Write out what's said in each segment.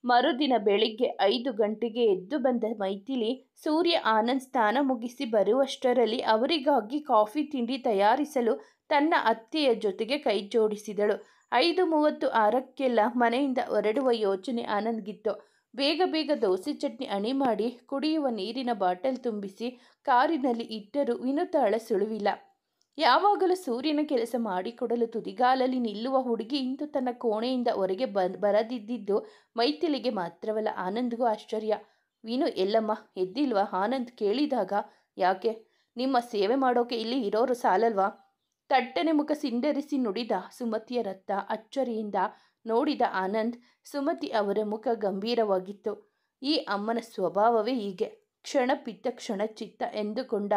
ಮರುದಿನ ಬೆಳಿಗ್ಗೆ 5 ಗಂಟೆಗೆ ಎದ್ದು ಬಂದ ಮೈಥಿಲಿ ಸೂರ್ಯ ಆನಂದ್ ಸ್ನಾನ ಮುಗಿಸಿ ಬರುವಷ್ಟರಲ್ಲಿ ಅವರಿಗಾಗಿ ಕಾಫಿ ತಿಂಡಿ ತಯಾರಿಸಲು ತನ್ನ ಅತ್ತೆಯ ಜೊತೆಗೆ ಕೈ ಜೋಡಿಸಿದಳು. 5:36ಕ್ಕೆಲ್ಲ ಮನೆಯಿಂದ ಹೊರಡುವ ಯೋಚನೆ ಆನಂದ್ಗಿತ್ತು. ಬೇಗ ಬೇಗ ದೋಸೆ ಚಟ್ನಿ ಅಣಿ ಮಾಡಿ ಕುಡಿಯುವ ನೀರಿನ ಬಾಟಲ್ ತುಂಬಿಸಿ ಕಾರಿನಲ್ಲಿ ಇಟ್ಟರೂ ವಿನುತಾಳ ಸುಳಿವಿಲ್ಲ. ಯಾವಾಗಲೂ ಸೂರ್ಯನ ಕೆಲಸ ಮಾಡಿಕೊಡಲು ತುದಿಗಾಲಲ್ಲಿ ನಿಲ್ಲುವ ಹುಡುಗಿ ಇಂದು ತನ್ನ ಕೋಣೆಯಿಂದ ಹೊರಗೆ ಬರದಿದ್ದಿದ್ದು ಮೈಥಿಲಿಗೆ ಮಾತ್ರವಲ್ಲ, ಆನಂದ್ಗೂ ಆಶ್ಚರ್ಯ. ವಿನು ಎಲ್ಲಮ್ಮ ಎದ್ದಿಲ್ವಾ ಆನಂದ್ ಕೇಳಿದಾಗ. ಯಾಕೆ, ನಿಮ್ಮ ಸೇವೆ ಮಾಡೋಕೆ ಇಲ್ಲಿ ಇರೋರು ಸಾಲಲ್ವಾ? ತಟ್ಟನೆ ಮುಖ ಸಿಂಡರಿಸಿ ನುಡಿದ ಸುಮತಿಯರತ್ತ ಅಚ್ಚರಿಯಿಂದ ನೋಡಿದ ಆನಂದ್. ಸುಮತಿ ಅವರ ಮುಖ ಗಂಭೀರವಾಗಿತ್ತು. ಈ ಅಮ್ಮನ ಸ್ವಭಾವವೇ ಹೀಗೆ, ಕ್ಷಣ ಪಿತ್ತ ಕ್ಷಣ ಚಿತ್ತ ಎಂದುಕೊಂಡ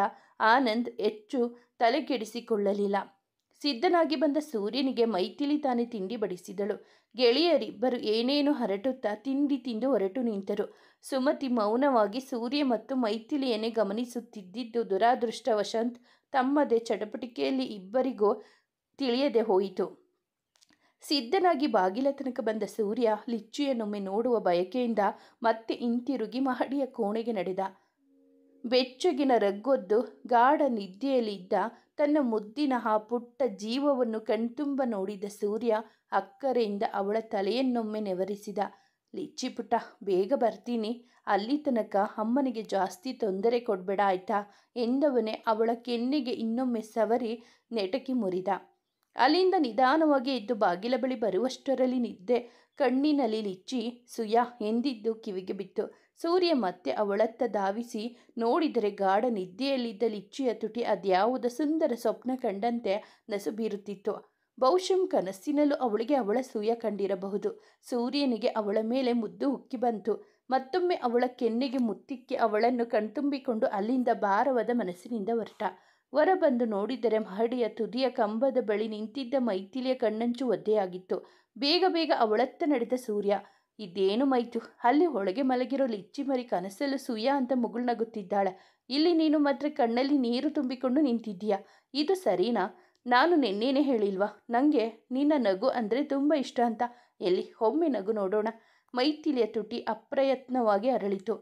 ಆನಂದ್ ಹೆಚ್ಚು ತಲೆಕೆಡಿಸಿಕೊಳ್ಳಲಿಲ್ಲ. ಸಿದ್ಧನಾಗಿ ಬಂದ ಸೂರ್ಯನಿಗೆ ಮೈಥಿಲಿ ತಾನೇ ತಿಂಡಿ ಬಡಿಸಿದಳು. ಗೆಳೆಯರಿಬ್ಬರು ಏನೇನು ಹರಟುತ್ತಾ ತಿಂಡಿ ತಿಂದು ಹೊರಟು ನಿಂತರು. ಸುಮತಿ ಮೌನವಾಗಿ ಸೂರ್ಯ ಮತ್ತು ಮೈಥಿಲಿಯನ್ನೇ ಗಮನಿಸುತ್ತಿದ್ದಿದ್ದು ದುರಾದೃಷ್ಟವಶಾತ್ ತಮ್ಮದೇ ಚಟಪಟಿಕೆಯಲ್ಲಿ ಇಬ್ಬರಿಗೂ ತಿಳಿಯದೆ ಹೋಯಿತು. ಸಿದ್ಧನಾಗಿ ಬಾಗಿಲ ತನಕ ಬಂದ ಸೂರ್ಯ ಲಿಚ್ಚಿಯನ್ನೊಮ್ಮೆ ನೋಡುವ ಬಯಕೆಯಿಂದ ಮತ್ತೆ ಹಿಂತಿರುಗಿ ಮಹಡಿಯ ಕೋಣೆಗೆ ನಡೆದ. ಬೆಚ್ಚಗಿನ ರಗ್ಗೊದ್ದು ಗಾಢ ನಿದ್ದೆಯಲ್ಲಿದ್ದ ತನ್ನ ಮುದ್ದಿನ ಆ ಪುಟ್ಟ ಜೀವವನ್ನು ಕಣ್ತುಂಬ ನೋಡಿದ ಸೂರ್ಯ ಅಕ್ಕರೆಯಿಂದ ಅವಳ ತಲೆಯನ್ನೊಮ್ಮೆ ನೆವರಿಸಿದ. ಲಿಚ್ಚಿ ಪುಟ್ಟ, ಬೇಗ ಬರ್ತೀನಿ, ಅಲ್ಲಿ ತನಕ ಅಮ್ಮನಿಗೆ ಜಾಸ್ತಿ ತೊಂದರೆ ಕೊಡಬೇಡ ಆಯ್ತಾ ಎಂದವನೇ ಅವಳ ಕೆನ್ನೆಗೆ ಇನ್ನೊಮ್ಮೆ ಸವರಿ ನೆಟಕಿ ಮುರಿದ. ಅಲ್ಲಿಂದ ನಿಧಾನವಾಗಿ ಎದ್ದು ಬಾಗಿಲ ಬಳಿ ಬರುವಷ್ಟರಲ್ಲಿ ನಿದ್ದೆ ಕಣ್ಣಿನಲ್ಲಿ ಲಿಚ್ಚಿ ಸುಯಾ ಎಂದಿದ್ದು ಕಿವಿಗೆ ಬಿತ್ತು. ಸೂರ್ಯ ಮತ್ತೆ ಅವಳತ್ತ ಧಾವಿಸಿ ನೋಡಿದರೆ ಗಾಢ ನಿದ್ದೆಯಲ್ಲಿದ್ದ ಲಿಚ್ಚಿಯ ತುಟಿ ಅದ್ಯಾವುದೋ ಸುಂದರ ಸ್ವಪ್ನ ಕಂಡಂತೆ ನಸು ಬೀರುತ್ತಿತ್ತು. ಬಹುಶಃ ಕನಸಿನಲ್ಲೂ ಅವಳಿಗೆ ಅವಳ ಸೂಯ ಕಂಡಿರಬಹುದು. ಸೂರ್ಯನಿಗೆ ಅವಳ ಮೇಲೆ ಮುದ್ದು ಉಕ್ಕಿ ಬಂತು. ಮತ್ತೊಮ್ಮೆ ಅವಳ ಕೆನ್ನೆಗೆ ಮುತ್ತಿಕ್ಕಿ ಅವಳನ್ನು ಕಣ್ತುಂಬಿಕೊಂಡು ಅಲ್ಲಿಂದ ಭಾರವಾದ ಮನಸ್ಸಿನಿಂದ ಹೊರಟ. ಹೊರಬಂದು ನೋಡಿದರೆ ಮಹಡಿಯ ತುದಿಯ ಕಂಬದ ಬಳಿ ನಿಂತಿದ್ದ ಮೈಥಿಲಿಯ ಕಣ್ಣಂಚು ಒದ್ದೆಯಾಗಿತ್ತು. ಬೇಗ ಬೇಗ ಅವಳತ್ತ ನಡೆದ ಸೂರ್ಯ. ಇದೇನು ಮೈತು, ಅಲ್ಲಿ ಒಳಗೆ ಮಲಗಿರೋ ಲಿಚ್ಚಿ ಮರಿ ಕನಸಲ್ಲೂ ಸೂಯ ಅಂತ ಮುಗುಳ್ನಗುತ್ತಿದ್ದಾಳೆ. ಇಲ್ಲಿ ನೀನು ಮಾತ್ರ ಕಣ್ಣಲ್ಲಿ ನೀರು ತುಂಬಿಕೊಂಡು ನಿಂತಿದ್ದೀಯಾ? ಇದು ಸರಿನಾ? ನಾನು ನಿನ್ನೇನೆ ಹೇಳಿಲ್ವಾ ನನಗೆ ನಿನ್ನ ನಗು ಅಂದರೆ ತುಂಬ ಇಷ್ಟ ಅಂತ? ಎಲ್ಲಿ ಒಮ್ಮೆ ನಗು ನೋಡೋಣ. ಮೈಥಿಲಿಯ ತುಟಿ ಅಪ್ರಯತ್ನವಾಗಿ ಅರಳಿತು.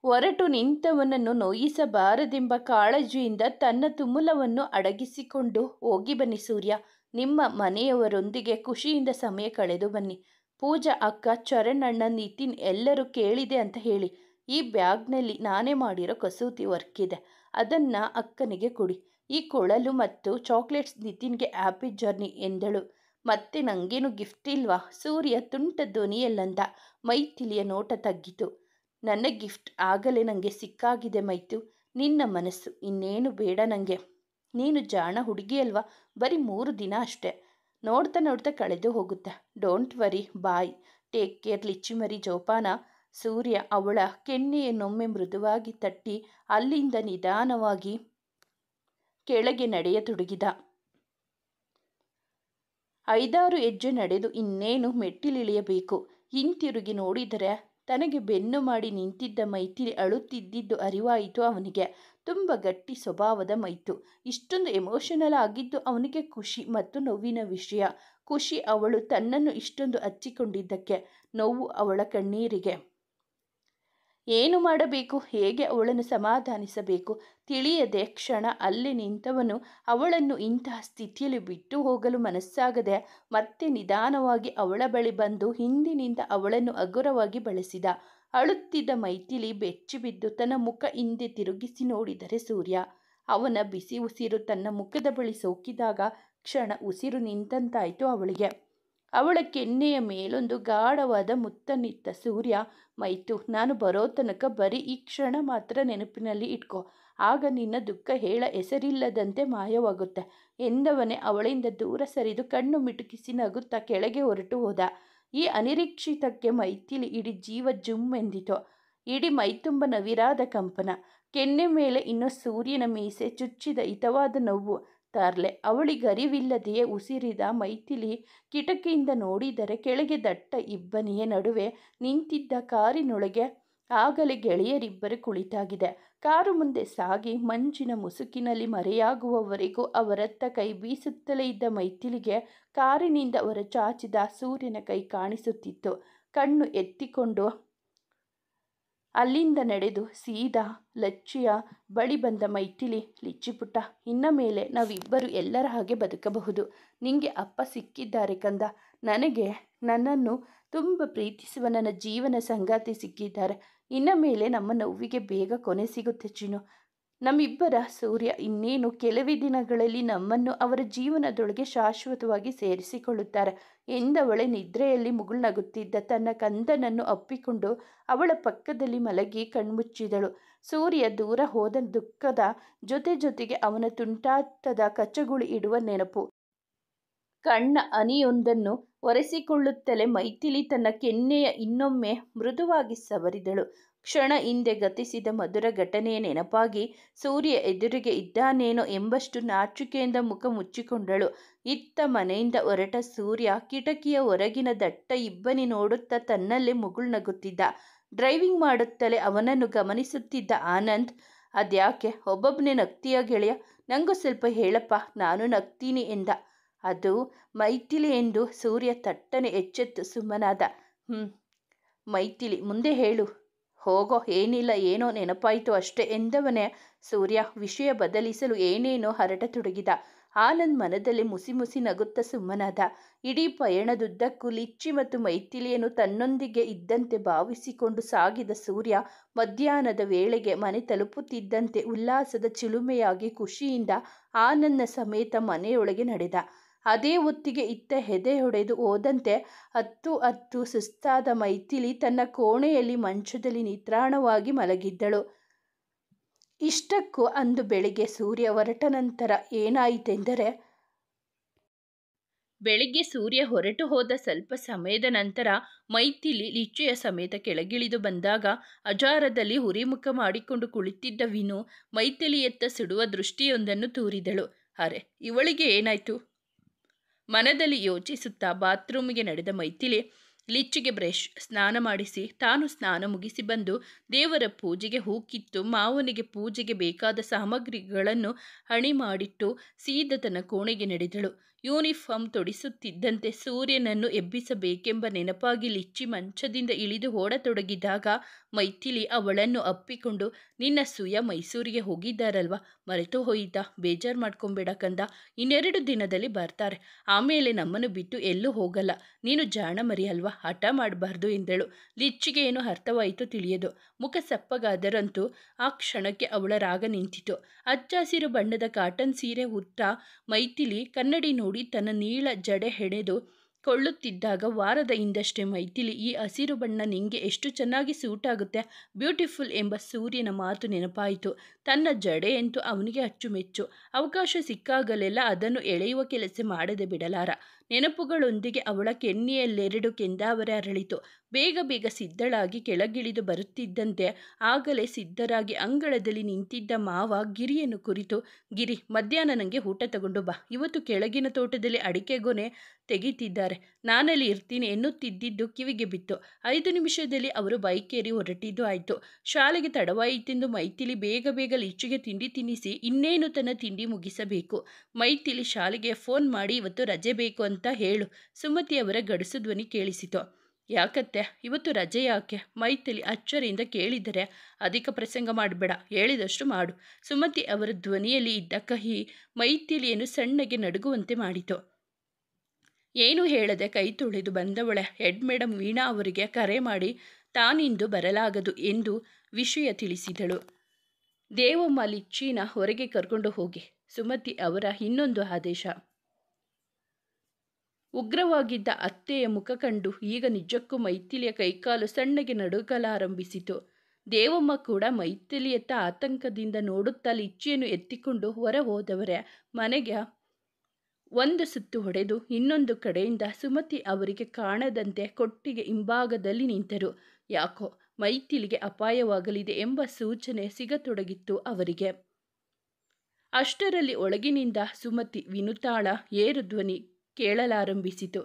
ಹೊರಟು ನಿಂತವನನ್ನು ನೋಯಿಸಬಾರದೆಂಬ ಕಾಳಜಿಯಿಂದ ತನ್ನ ತುಮುಲವನ್ನು ಅಡಗಿಸಿಕೊಂಡು, ಹೋಗಿ ಬನ್ನಿ ಸೂರ್ಯ, ನಿಮ್ಮ ಮನೆಯವರೊಂದಿಗೆ ಖುಷಿಯಿಂದ ಸಮಯ ಕಳೆದು ಬನ್ನಿ. ಪೂಜಾ ಅಕ್ಕ, ಚರಣ್ ಅಣ್ಣ, ನಿತಿನ್ ಎಲ್ಲರೂ ಕೇಳಿದೆ ಅಂತ ಹೇಳಿ. ಈ ಬ್ಯಾಗ್ನಲ್ಲಿ ನಾನೇ ಮಾಡಿರೋ ಕಸೂತಿ ವರ್ಕ್ ಇದೆ, ಅದನ್ನು ಅಕ್ಕನಿಗೆ ಕೊಡಿ. ಈ ಕೊಳಲು ಮತ್ತು ಚಾಕ್ಲೇಟ್ಸ್ ನಿತಿನ್ಗೆ ಹ್ಯಾಪಿ ಜರ್ನಿ ಎಂದಳು. ಮತ್ತೆ ನನಗೇನು ಗಿಫ್ಟ್ ಇಲ್ವಾ? ಸೂರ್ಯ ತುಂಟ ಧ್ವನಿಯಲ್ಲಂದ. ಮೈಥಿಲಿಯ ನೋಟ ತಗ್ಗಿತು. ನನ್ನ ಗಿಫ್ಟ್ ಆಗಲೇ ನನಗೆ ಸಿಕ್ಕಾಗಿದೆ ಮೈತು, ನಿನ್ನ ಮನಸ್ಸು, ಇನ್ನೇನು ಬೇಡ ನನಗೆ. ನೀನು ಜಾಣ ಹುಡುಗಿಯಲ್ವಾ? ಬರೀ 3 ದಿನ ಅಷ್ಟೇ, ನೋಡ್ತಾ ನೋಡ್ತಾ ಕಳೆದು ಹೋಗುತ್ತೆ. Don't worry, bye, take care ಲಿಚ್ಚಿ ಮರಿ ಜೋಪಾನ. ಸೂರ್ಯ ಅವಳ ಕೆನ್ನೆಯನ್ನೊಮ್ಮೆ ಮೃದುವಾಗಿ ತಟ್ಟಿ ಅಲ್ಲಿಂದ ನಿಧಾನವಾಗಿ ಕೆಳಗೆ ನಡೆಯತೊಡಗಿದ. 5-6 ಹೆಜ್ಜೆ ನಡೆದು ಇನ್ನೇನು ಮೆಟ್ಟಿಲಿಳಿಯಬೇಕು. ಹಿಂತಿರುಗಿ ನೋಡಿದರೆ ತನಗೆ ಬೆನ್ನು ಮಾಡಿ ನಿಂತಿದ್ದ ಮೈಥಿಲಿ ಅಳುತ್ತಿದ್ದಿದ್ದು ಅರಿವಾಯಿತು ಅವನಿಗೆ. ತುಂಬ ಗಟ್ಟಿ ಸ್ವಭಾವದ ಮೈತು. ಇಷ್ಟೊಂದು ಎಮೋಷನಲ್ ಆಗಿದ್ದು ಅವನಿಗೆ ಖುಷಿ ಮತ್ತು ನೋವಿನ ವಿಷಯ. ಖುಷಿ ಅವಳು ತನ್ನನ್ನು ಇಷ್ಟೊಂದು ಹಚ್ಚಿಕೊಂಡಿದ್ದಕ್ಕೆ, ನೋವು ಅವಳ ಕಣ್ಣೀರಿಗೆ. ಏನು ಮಾಡಬೇಕು, ಹೇಗೆ ಅವಳನ್ನು ಸಮಾಧಾನಿಸಬೇಕು ತಿಳಿಯದೆ ಕ್ಷಣ ಅಲ್ಲೇ ನಿಂತವನು ಅವಳನ್ನು ಇಂತಹ ಸ್ಥಿತಿಯಲ್ಲಿ ಬಿಟ್ಟು ಹೋಗಲು ಮನಸ್ಸಾಗದೆ ಮತ್ತೆ ನಿಧಾನವಾಗಿ ಅವಳ ಬಳಿ ಬಂದು ಹಿಂದಿನಿಂದ ಅವಳನ್ನು ಹಗುರವಾಗಿ ಬಳಸಿದ. ಅಳುತ್ತಿದ್ದ ಮೈಥಿಲಿ ಬೆಚ್ಚಿಬಿದ್ದು ತನ್ನ ಮುಖ ಹಿಂದೆ ತಿರುಗಿಸಿ ನೋಡಿದರೆ ಸೂರ್ಯ. ಅವನ ಬಿಸಿ ಉಸಿರು ತನ್ನ ಮುಖದ ಬಳಿ ಸೋಕಿದಾಗ ಕ್ಷಣ ಉಸಿರು ನಿಂತಂತಾಯಿತು ಅವಳಿಗೆ. ಅವಳ ಕೆನ್ನೆಯ ಮೇಲೊಂದು ಗಾಢವಾದ ಮುತ್ತನ್ನಿತ್ತ ಸೂರ್ಯ. ಮೈತು, ನಾನು ಬರೋ ತನಕ ಬರೀ ಈ ಕ್ಷಣ ಮಾತ್ರ ನೆನಪಿನಲ್ಲಿ ಇಟ್ಕೋ, ಆಗ ನಿನ್ನ ದುಃಖ ಹೇಳ ಹೆಸರಿಲ್ಲದಂತೆ ಮಾಯವಾಗುತ್ತೆ ಎಂದವನೇ ಅವಳಿಂದ ದೂರ ಸರಿದು ಕಣ್ಣು ಮಿಟುಕಿಸಿ ನಗುತ್ತಾ ಕೆಳಗೆ ಹೊರಟು ಹೋದ. ಈ ಅನಿರೀಕ್ಷಿತಕ್ಕೆ ಮೈಥಿಲಿ ಇಡೀ ಜೀವ ಜುಮ್ ಎಂದಿತು. ಇಡೀ ಮೈತುಂಬ ನವಿರಾದ ಕಂಪನ. ಕೆನ್ನೆ ಮೇಲೆ ಇನ್ನೂ ಸೂರ್ಯನ ಮೀಸೆ ಚುಚ್ಚಿದ ಹಿತವಾದ ನೋವು. ತರ್ಲೆ. ಅವಳಿಗರಿವಿಲ್ಲದೆಯೇ ಉಸಿರಿದ ಮೈಥಿಲಿ ಕಿಟಕಿಯಿಂದ ನೋಡಿದರೆ ಕೆಳಗೆ ದಟ್ಟ ಇಬ್ಬನಿಯ ನಡುವೆ ನಿಂತಿದ್ದ ಕಾರಿನೊಳಗೆ ಆಗಲೇ ಗೆಳೆಯರಿಬ್ಬರು ಕುಳಿತಾಗಿದೆ. ಕಾರು ಮುಂದೆ ಸಾಗಿ ಮಂಜಿನ ಮುಸುಕಿನಲ್ಲಿ ಮರೆಯಾಗುವವರೆಗೂ ಅವರತ್ತ ಕೈ ಬೀಸುತ್ತಲೇ ಇದ್ದ ಮೈಥಿಲಿಗೆ ಕಾರಿನಿಂದ ಹೊರಚಾಚಿದ ಸೂರ್ಯನ ಕೈ ಕಾಣಿಸುತ್ತಿತ್ತು. ಕಣ್ಣು ಎತ್ತಿಕೊಂಡು ಅಲ್ಲಿಂದ ನಡೆದು ಸೀದಾ ಲಚ್ಚಿಯ ಬಳಿ ಬಂದ ಮೈಥಿಲಿ, ಲಿಚ್ಚಿ ಪುಟ್ಟ, ಇನ್ನ ಮೇಲೆ ನಾವಿಬ್ಬರು ಎಲ್ಲರ ಹಾಗೆ ಬದುಕಬಹುದು. ನಿಂಗೆ ಅಪ್ಪ ಸಿಕ್ಕಿದ್ದಾರೆ ಕಂದ. ನನಗೆ ನನ್ನನ್ನು ತುಂಬ ಪ್ರೀತಿಸುವ ನನ್ನ ಜೀವನ ಸಂಗಾತಿ ಸಿಕ್ಕಿದ್ದಾರೆ. ಇನ್ನ ಮೇಲೆ ನಮ್ಮ ನೋವಿಗೆ ಬೇಗ ಕೊನೆ ಸಿಗುತ್ತೆ ಚಿನ್ನು. ನಮ್ಮಿಬ್ಬರ ಸೂರ್ಯ ಇನ್ನೇನು ಕೆಲವೇ ದಿನಗಳಲ್ಲಿ ನಮ್ಮನ್ನು ಅವರ ಜೀವನದೊಳಗೆ ಶಾಶ್ವತವಾಗಿ ಸೇರಿಸಿಕೊಳ್ಳುತ್ತಾರೆ ಎಂದವಳೆ ನಿದ್ರೆಯಲ್ಲಿ ಮುಗುಳ್ನಗುತ್ತಿದ್ದ ತನ್ನ ಕಂದನನ್ನು ಅಪ್ಪಿಕೊಂಡು ಅವಳ ಪಕ್ಕದಲ್ಲಿ ಮಲಗಿ ಕಣ್ಮುಚ್ಚಿದಳು. ಸೂರ್ಯ ದೂರ ಹೋದ ದುಃಖದ ಜೊತೆಗೆ ಅವನ ತುಂಟಾಟದ ಕಚ್ಚಗುಳಿ ಇಡುವ ನೆನಪು. ಕಣ್ಣ ಹನಿಯೊಂದನ್ನು ಒರೆಸಿಕೊಳ್ಳುತ್ತಲೇ ಮೈಥಿಲಿ ತನ್ನ ಕೆನ್ನೆಯ ಇನ್ನೊಮ್ಮೆ ಮೃದುವಾಗಿ ಸವರಿದಳು. ಕ್ಷಣ ಹಿಂದೆ ಗತಿಸಿದ ಮಧುರ ಘಟನೆಯ ನೆನಪಾಗಿ ಸೂರ್ಯ ಎದುರಿಗೆ ಇದ್ದಾನೇನೋ ಎಂಬಷ್ಟು ನಾಚಿಕೆಯಿಂದ ಮುಖ ಮುಚ್ಚಿಕೊಂಡಳು. ಇತ್ತ ಮನೆಯಿಂದ ಹೊರಟ ಸೂರ್ಯ ಕಿಟಕಿಯ ಹೊರಗಿನ ದಟ್ಟ ಇಬ್ಬನಿ ನೋಡುತ್ತಾ ತನ್ನಲ್ಲೇ ಮುಗುಳ್ನಗುತ್ತಿದ್ದ. ಡ್ರೈವಿಂಗ್ ಮಾಡುತ್ತಲೇ ಅವನನ್ನು ಗಮನಿಸುತ್ತಿದ್ದ ಆನಂದ್, ಅದ್ಯಾಕೆ ಒಬ್ಬೊಬ್ಬನೇ ನಗ್ತೀಯ ಗೆಳೆಯ? ನನಗೂ ಸ್ವಲ್ಪ ಹೇಳಪ್ಪ, ನಾನು ನಗ್ತೀನಿ ಎಂದ. ಅದು ಮೈಥಿಲಿ ಎಂದು ಸೂರ್ಯ ತಟ್ಟನೆ ಎಚ್ಚೆತ್ತು ಸುಮ್ಮನಾದ. ಮೈಥಿಲಿ, ಮುಂದೆ ಹೇಳು. ಹೋಗೋ, ಏನಿಲ್ಲ, ಏನೋ ನೆನಪಾಯಿತು ಅಷ್ಟೇ ಎಂದವನೇ ಸೂರ್ಯ ವಿಷಯ ಬದಲಿಸಲು ಏನೇನೋ ಹರಟತೊಡಗಿದ. ಆನಂದ್ ಮನದಲ್ಲಿ ಮುಸಿ ನಗುತ್ತಾ ಸುಮ್ಮನಾದ. ಇಡೀ ಪಯಣದುದ್ದಕ್ಕೂ ಲಿಚ್ಚಿ ಮತ್ತು ಮೈಥಿಲಿಯನ್ನು ತನ್ನೊಂದಿಗೆ ಇದ್ದಂತೆ ಭಾವಿಸಿಕೊಂಡು ಸಾಗಿದ ಸೂರ್ಯ ಮಧ್ಯಾಹ್ನದ ವೇಳೆಗೆ ಮನೆ ತಲುಪುತ್ತಿದ್ದಂತೆ ಉಲ್ಲಾಸದ ಚಿಲುಮೆಯಾಗಿ ಖುಷಿಯಿಂದ ಆನಂದ್ನ ಸಮೇತ ಮನೆಯೊಳಗೆ ನಡೆದ. ಅದೇ ಹೊತ್ತಿಗೆ ಇತ್ತ ಎದೆಯೊಡೆದು ಹೋದಂತೆ ಹತ್ತು ಸುಸ್ತಾದ ಮೈಥಿಲಿ ತನ್ನ ಕೋಣೆಯಲ್ಲಿ ಮಂಚದಲ್ಲಿ ನಿತ್ರಾಣವಾಗಿ ಮಲಗಿದ್ದಳು. ಇಷ್ಟಕ್ಕೂ ಅಂದು ಬೆಳಿಗ್ಗೆ ಸೂರ್ಯ ಹೊರಟ ನಂತರ ಏನಾಯಿತೆಂದರೆ, ಬೆಳಿಗ್ಗೆ ಸೂರ್ಯ ಹೊರಟು ಹೋದ ಸ್ವಲ್ಪ ಸಮಯದ ನಂತರ ಮೈಥಿಲಿ ಲಿಚ್ಚಿಯ ಸಮೇತ ಕೆಳಗಿಳಿದು ಬಂದಾಗ ಅಜಾರದಲ್ಲಿ ಹುರಿಮುಖ ಮಾಡಿಕೊಂಡು ಕುಳಿತಿದ್ದ ವಿನು ಮೈಥಿಲಿಯತ್ತ ಸುಡುವ ದೃಷ್ಟಿಯೊಂದನ್ನು ತೂರಿದಳು. ಅರೆ, ಇವಳಿಗೆ ಏನಾಯ್ತು? ಮನದಲ್ಲಿ ಯೋಚಿಸುತ್ತಾ ಬಾತ್ರೂಮಿಗೆ ನಡೆದ ಮೈಥಿಲಿ ಲಿಚ್ಚಿಗೆ ಬ್ರಷ್, ಸ್ನಾನ ಮಾಡಿಸಿ ತಾನು ಸ್ನಾನ ಮುಗಿಸಿ ಬಂದು ದೇವರ ಪೂಜೆಗೆ ಹೂ ಕಿತ್ತು ಮಾವನಿಗೆ ಪೂಜೆಗೆ ಬೇಕಾದ ಸಾಮಗ್ರಿಗಳನ್ನು ಹಣಿ ಮಾಡಿಟ್ಟು ಸೀದಾ ತನ್ನ ಕೋಣೆಗೆ ನಡೆದಳು. ಯೂನಿಫಾರ್ಮ್ ತೊಡಿಸುತ್ತಿದ್ದಂತೆ ಸೂರ್ಯನನ್ನು ಎಬ್ಬಿಸಬೇಕೆಂಬ ನೆನಪಾಗಿ ಲಿಚ್ಚಿ ಮಂಚದಿಂದ ಇಳಿದು ಓಡತೊಡಗಿದಾಗ ಮೈಥಿಲಿ ಅವಳನ್ನು ಅಪ್ಪಿಕೊಂಡು, ನಿನ್ನ ಸುಯ ಮೈಸೂರಿಗೆ ಹೋಗಿದ್ದಾರಲ್ವ, ಮರೆತು ಹೋಯಿತಾ? ಬೇಜಾರು ಮಾಡ್ಕೊಂಬೇಡ ಕಂದ, ಇನ್ನೆರಡು ದಿನದಲ್ಲಿ ಬರ್ತಾರೆ. ಆಮೇಲೆ ನಮ್ಮನ್ನು ಬಿಟ್ಟು ಎಲ್ಲೂ ಹೋಗಲ್ಲ. ನೀನು ಜಾಣ ಮರಿ ಅಲ್ವಾ, ಹಠ ಮಾಡಬಾರ್ದು ಎಂದಳು. ಲಿಚ್ಚಿಗೆ ಏನು ಅರ್ಥವಾಯಿತು ತಿಳಿಯದು. ಮುಖ ಸಪ್ಪಗಾದರಂತೂ ಆ ಕ್ಷಣಕ್ಕೆ ಅವಳ ರಾಗ ನಿಂತಿತು. ಹಚ್ಚಹಸಿರು ಬಣ್ಣದ ಕಾಟನ್ ಸೀರೆ ಉಟ್ಟ ಮೈಥಿಲಿ ಕನ್ನಡಿ ನೋಡಿ ತನ್ನ ನೀಳ ಜಡೆ ಹೆಣೆದು ಕೊಳ್ಳುತ್ತಿದ್ದಾಗ ವಾರದ ಹಿಂದಷ್ಟೇ ಮೈಥಿಲಿ, ಈ ಹಸಿರು ಬಣ್ಣ ನಿಂಗೆ ಎಷ್ಟು ಚೆನ್ನಾಗಿ ಸೂಟ್ ಆಗುತ್ತೆ, ಬ್ಯೂಟಿಫುಲ್ ಎಂಬ ಸೂರ್ಯನ ಮಾತು ನೆನಪಾಯಿತು. ತನ್ನ ಜಡೆಯಂತೂ ಅವನಿಗೆ ಅಚ್ಚುಮೆಚ್ಚು. ಅವಕಾಶ ಸಿಕ್ಕಾಗಲೆಲ್ಲ ಅದನ್ನು ಎಳೆಯುವ ಕೆಲಸ ಮಾಡದೆ ಬಿಡಲಾರ. ನೆನಪುಗಳೊಂದಿಗೆ ಅವಳ ಕೆನ್ನೆಯಲ್ಲೆರಡು ಕೆಂದಾವರೆ ಅರಳಿತು. ಬೇಗ ಸಿದ್ಧಳಾಗಿ ಕೆಳಗಿಳಿದು ಬರುತ್ತಿದ್ದಂತೆ ಆಗಲೇ ಸಿದ್ಧರಾಗಿ ಅಂಗಳದಲ್ಲಿ ನಿಂತಿದ್ದ ಮಾವ ಗಿರಿಯನ್ನು ಕುರಿತು, ಗಿರಿ, ಮಧ್ಯಾಹ್ನ ನನಗೆ ಊಟ ತಗೊಂಡು ಬಾ, ಇವತ್ತು ಕೆಳಗಿನ ತೋಟದಲ್ಲಿ ಅಡಿಕೆ ಗೊನೆ ತೆಗೀತಿದ್ದಾರೆ, ನಾನಲ್ಲಿ ಇರ್ತೀನಿ ಎನ್ನುತ್ತಿದ್ದಿದ್ದು ಕಿವಿಗೆ ಬಿತ್ತು. 5 ನಿಮಿಷದಲ್ಲಿ ಅವರು ಬೈಕೇರಿ ಹೊರಟಿದ್ದು ಆಯಿತು. ಶಾಲೆಗೆ ತಡವಾಯಿತೆಂದು ಮೈಥಿಲಿ ಬೇಗ ಲಿಚ್ಚಿಗೆ ತಿಂಡಿ ತಿನ್ನಿಸಿ ಇನ್ನೇನು ತನ್ನ ತಿಂಡಿ ಮುಗಿಸಬೇಕು. ಮೈಥಿಲಿ ಶಾಲೆಗೆ ಫೋನ್ ಮಾಡಿ ಇವತ್ತು ರಜೆ ಬೇಕು ಅಂತ ಹೇಳು, ಸುಮತಿ ಅವರ ಗಡಸು ಧ್ವನಿ ಕೇಳಿಸಿತು. ಯಾಕತ್ತೆ, ಇವತ್ತು ರಜೆ ಯಾಕೆ? ಮೈಥಿಲಿ ಅಚ್ಚರಿಯಿಂದ ಕೇಳಿದರೆ, ಅಧಿಕ ಪ್ರಸಂಗ ಮಾಡಬೇಡ, ಹೇಳಿದಷ್ಟು ಮಾಡು. ಸುಮತಿ ಅವರ ಧ್ವನಿಯಲ್ಲಿ ಇದ್ದ ಕಹಿ ಮೈಥಿಲಿಯನ್ನು ಸಣ್ಣಗೆ ನಡುಗುವಂತೆ ಮಾಡಿತು. ಏನು ಹೇಳದೆ ಕೈ ತೊಳೆದು ಬಂದವಳೆ ಹೆಡ್ ಮೇಡಮ್ ವೀಣಾ ಅವರಿಗೆ ಕರೆ ಮಾಡಿ ತಾನಿಂದು ಬರಲಾಗದು ಎಂದು ವಿಷಯ ತಿಳಿಸಿದಳು. ದೇವಮ್ಮ ಲಿಚ್ಚಿನ ಹೊರಗೆ ಕರ್ಕೊಂಡು ಹೋಗಿ, ಸುಮತಿ ಅವರ ಇನ್ನೊಂದು ಆದೇಶ. ಉಗ್ರವಾಗಿದ್ದ ಅತ್ತೆಯ ಮುಖ ಕಂಡು ಈಗ ನಿಜಕ್ಕೂ ಮೈಥಿಲಿಯ ಕೈಕಾಲು ಸಣ್ಣಗೆ ನಡುಗಲಾರಂಭಿಸಿತು. ದೇವಮ್ಮ ಕೂಡ ಮೈಥಿಲಿಯತ್ತ ಆತಂಕದಿಂದ ನೋಡುತ್ತಾ ಲಿಚ್ಚಿಯನ್ನು ಎತ್ತಿಕೊಂಡು ಹೊರ ಹೋದವರೇ ಮನೆಗೆ ಒಂದು ಸುತ್ತು ಹೊಡೆದು ಇನ್ನೊಂದು ಕಡೆಯಿಂದ ಸುಮತಿ ಅವರಿಗೆ ಕಾಣದಂತೆ ಕೊಟ್ಟಿಗೆ ಹಿಂಭಾಗದಲ್ಲಿ ನಿಂತರು. ಯಾಕೋ ಮೈಥಿಲಿಗೆ ಅಪಾಯವಾಗಲಿದೆ ಎಂಬ ಸೂಚನೆ ಸಿಗತೊಡಗಿತ್ತು ಅವರಿಗೆ. ಅಷ್ಟರಲ್ಲಿ ಒಳಗಿನಿಂದ ಸುಮತಿ ವಿನುತಾಳ ಏರು ಧ್ವನಿ ಕೇಳಲಾರಂಭಿಸಿತು.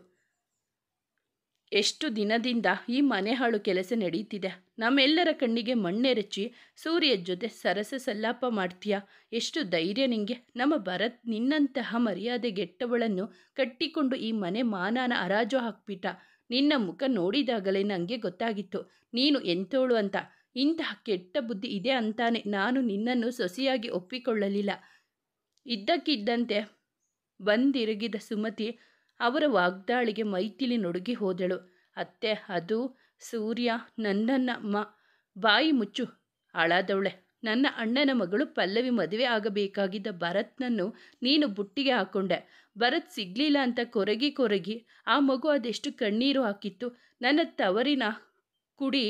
ಎಷ್ಟು ದಿನದಿಂದ ಈ ಮನೆ ಹಾಳು ಕೆಲಸ ನಡೀತಿದೆ. ನಮ್ಮೆಲ್ಲರ ಕಣ್ಣಿಗೆ ಮಣ್ಣೆರಚಿ ಸೂರ್ಯ ಜೊತೆ ಸರಸ ಸಲ್ಲಾಪ ಮಾಡ್ತೀಯಾ? ಎಷ್ಟು ಧೈರ್ಯ ನಿಂಗೆ? ನಮ್ಮ ಭರತ್ ನಿನ್ನಂತಹ ಮರ್ಯಾದೆಗೆಟ್ಟವಳನ್ನು ಕಟ್ಟಿಕೊಂಡು ಈ ಮನೆ ಮಾನಾನ ಹರಾಜು ಹಾಕ್ಬಿಟ್ಟ. ನಿನ್ನ ಮುಖ ನೋಡಿದಾಗಲೇ ನನಗೆ ಗೊತ್ತಾಗಿತ್ತು ನೀನು ಎಂಥೋಳು ಅಂತ. ಇಂತಹ ಕೆಟ್ಟ ಬುದ್ಧಿ ಇದೆ ಅಂತಾನೆ ನಾನು ನಿನ್ನನ್ನು ಸೊಸೆಯಾಗಿ ಒಪ್ಪಿಕೊಳ್ಳಲಿಲ್ಲ. ಇದ್ದಕ್ಕಿದ್ದಂತೆ ಬಂದಿರಗಿದ ಸುಮತಿ ಅವರ ವಾಗ್ದಾಳಿಗೆ ಮೈಥಿಲಿ ನಡುಗಿ ಹೋದಳು. ಅತ್ತೆ, ಅದು ಸೂರ್ಯ ನನ್ನನ್ನ ಬಾಯಿ ಮುಚ್ಚು ಹಾಳಾದವಳೆ. ನನ್ನ ಅಣ್ಣನ ಮಗಳು ಪಲ್ಲವಿ ಮದುವೆ ಆಗಬೇಕಾಗಿದ್ದ ಭರತ್ನನ್ನು ನೀನು ಬುಟ್ಟಿಗೆ ಹಾಕೊಂಡೆ. ಭರತ್ ಸಿಗ್ಲಿಲ್ಲ ಅಂತ ಕೊರಗಿ ಆ ಮಗು ಅದೆಷ್ಟು ಕಣ್ಣೀರು ಹಾಕಿತ್ತು. ನನ್ನ ತವರಿನ ಕುಡಿ